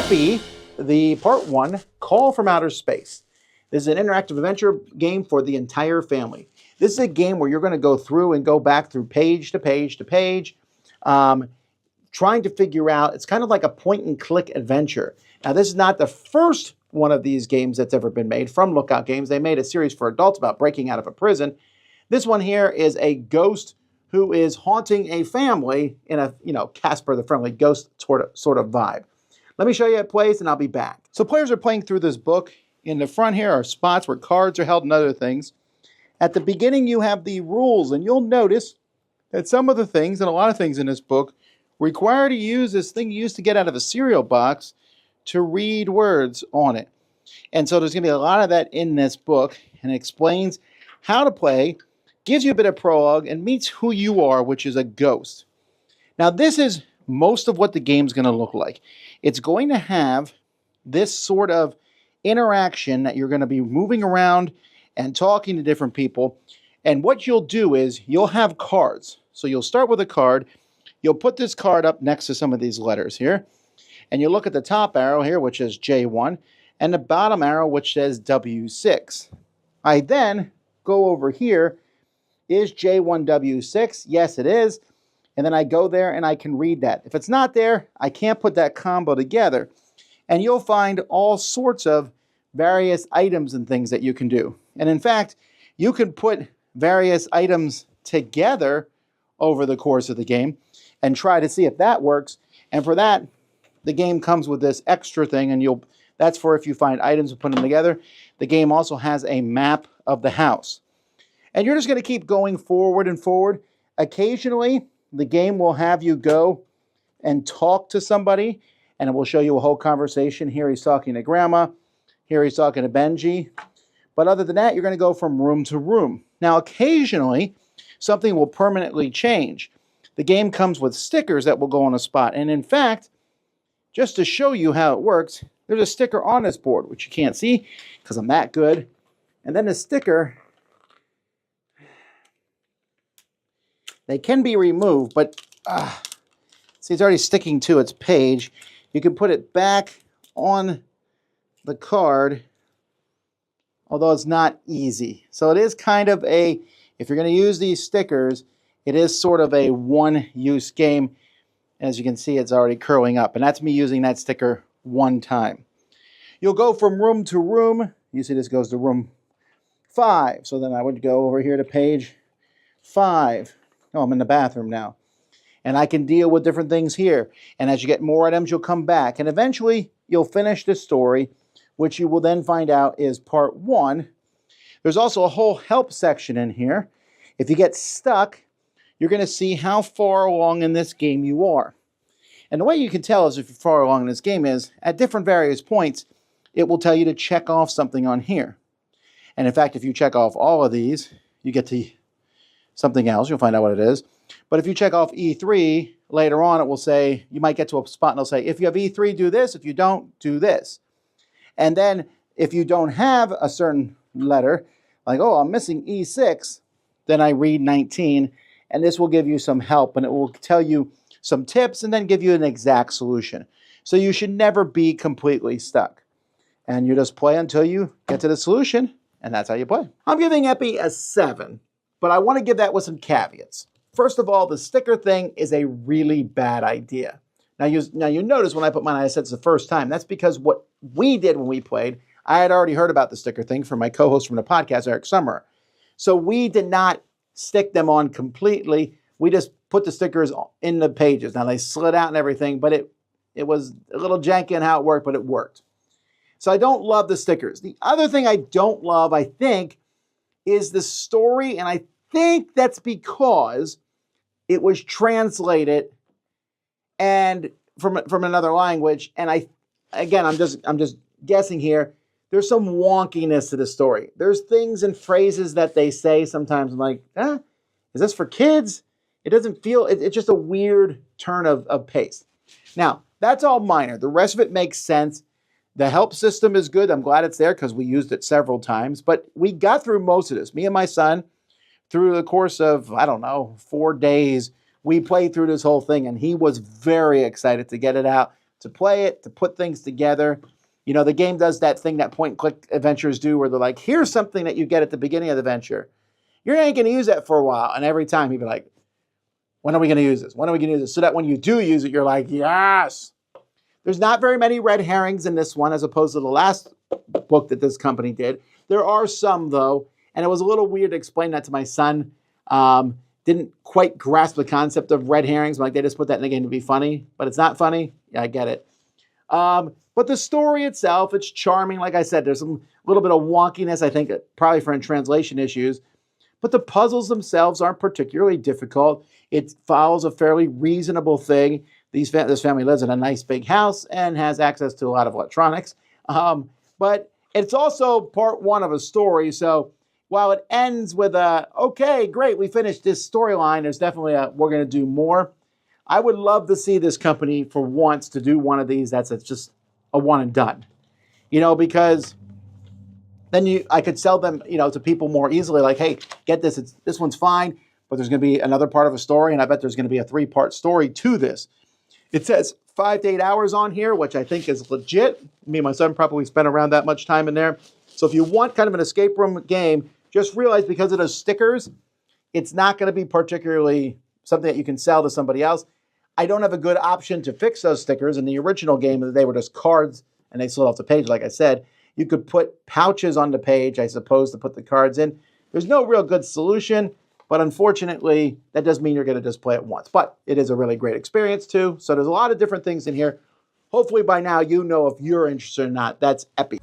Eppi, the Part 1, Call from Outer Space. This is an interactive adventure game for the entire family. This is a game where you're going to go through and go back through page to page to page, trying to figure out, it's kind of like a point-and-click adventure. Now, this is not the first one of these games that's ever been made from Lookout Games. They made a series for adults about breaking out of a prison. This one here is a ghost who is haunting a family in a, Casper the Friendly Ghost sort of vibe. Let me show you how it plays, and I'll be back. So players are playing through this book. In the front here are spots where cards are held and other things. At the beginning, you have the rules, and you'll notice that some of the things, and a lot of things in this book, require to use this thing you used to get out of a cereal box to read words on it. And so there's going to be a lot of that in this book, and it explains how to play, gives you a bit of prologue, and meets who you are, which is a ghost. Now, this is most of what the game's going to look like. It's going to have this sort of interaction that you're going to be moving around and talking to different people. And what you'll do is you'll have cards. So you'll start with a card. You'll put this card up next to some of these letters here. And you look at the top arrow here, which is J1, and the bottom arrow, which says W6. I then go over here. Is J1 W6? Yes, it is. And then I go there and I can read that. If it's not there, I can't put that combo together. And you'll find all sorts of various items and things that you can do. And in fact, you can put various items together over the course of the game and try to see if that works. And for that, the game comes with this extra thing, and that's for if you find items and put them together. The game also has a map of the house. And you're just going to keep going forward and forward. Occasionally, the game will have you go and talk to somebody, and it will show you a whole conversation. Here he's talking to Grandma. Here he's talking to Benji. But other than that, you're going to go from room to room. Now, occasionally, something will permanently change. The game comes with stickers that will go on a spot. And in fact, just to show you how it works, there's a sticker on this board, which you can't see because I'm that good. And then the sticker, they can be removed, but see, it's already sticking to its page. You can put it back on the card, although it's not easy. So it is kind of if you're going to use these stickers, it is sort of a one-use game. As you can see, it's already curling up, and that's me using that sticker one time. You'll go from room to room. You see this goes to room 5. So then I would go over here to page 5. Oh, I'm in the bathroom now. And I can deal with different things here. And as you get more items, you'll come back. And eventually, you'll finish this story, which you will then find out is part 1. There's also a whole help section in here. If you get stuck, you're going to see how far along in this game you are. And the way you can tell is if you're far along in this game is, at different various points, it will tell you to check off something on here. And in fact, if you check off all of these, you get to something else. You'll find out what it is. But if you check off E3, later on it will say, you might get to a spot and it'll say, if you have E3, do this. If you don't, do this. And then if you don't have a certain letter, like, oh, I'm missing E6, then I read 19. And this will give you some help, and it will tell you some tips and then give you an exact solution. So you should never be completely stuck. And you just play until you get to the solution, and that's how you play. I'm giving Eppi a 7. But I want to give that with some caveats. First of all, the sticker thing is a really bad idea. Now you notice when I put mine, I said it's the first time. That's because what we did when we played, I had already heard about the sticker thing from my co-host from the podcast, Eric Summerer. So we did not stick them on completely. We just put the stickers in the pages. Now they slid out and everything, but it was a little janky in how it worked, but it worked. So I don't love the stickers. The other thing I don't love, I think, is the story, and I think that's because it was translated and from another language. And I'm just guessing here. There's some wonkiness to the story. There's things and phrases that they say sometimes. I'm like, is this for kids? It doesn't feel. It's just a weird turn of pace. Now that's all minor. The rest of it makes sense. The help system is good. I'm glad it's there because we used it several times. But we got through most of this. Me and my son, through the course of, 4 days, we played through this whole thing. And he was very excited to get it out, to play it, to put things together. You know, the game does that thing that point-and-click adventures do where they're like, here's something that you get at the beginning of the adventure. You're not going to use that for a while. And every time he'd be like, when are we going to use this? When are we going to use this? So that when you do use it, you're like, yes. There's not very many red herrings in this one as opposed to the last book that this company did. There are some, though, and it was a little weird to explain that to my son. Didn't quite grasp the concept of red herrings. Like, they just put that in the game to be funny, but it's not funny. Yeah, I get it. But the story itself, it's charming. Like I said, there's a little bit of wonkiness, I think, probably for translation issues. But the puzzles themselves aren't particularly difficult. It follows a fairly reasonable thing. This family lives in a nice big house and has access to a lot of electronics. But it's also part one of a story. So while it ends with okay, great, we finished this storyline, there's definitely we're going to do more. I would love to see this company for once to do one of these that's just a one and done. You know, because then I could sell them, you know, to people more easily. Like, hey, get this. This one's fine, but there's going to be another part of a story, and I bet there's going to be a 3-part story to this. It says 5 to 8 hours on here, which I think is legit. Me and my son probably spent around that much time in there. So if you want kind of an escape room game, just realize because of those stickers, it's not going to be particularly something that you can sell to somebody else. I don't have a good option to fix those stickers. In the original game, they were just cards, and they slid off the page, like I said. You could put pouches on the page, I suppose, to put the cards in. There's no real good solution, but unfortunately, that does mean you're going to just play it once. But it is a really great experience, too. So there's a lot of different things in here. Hopefully by now you know if you're interested or not. That's Eppi.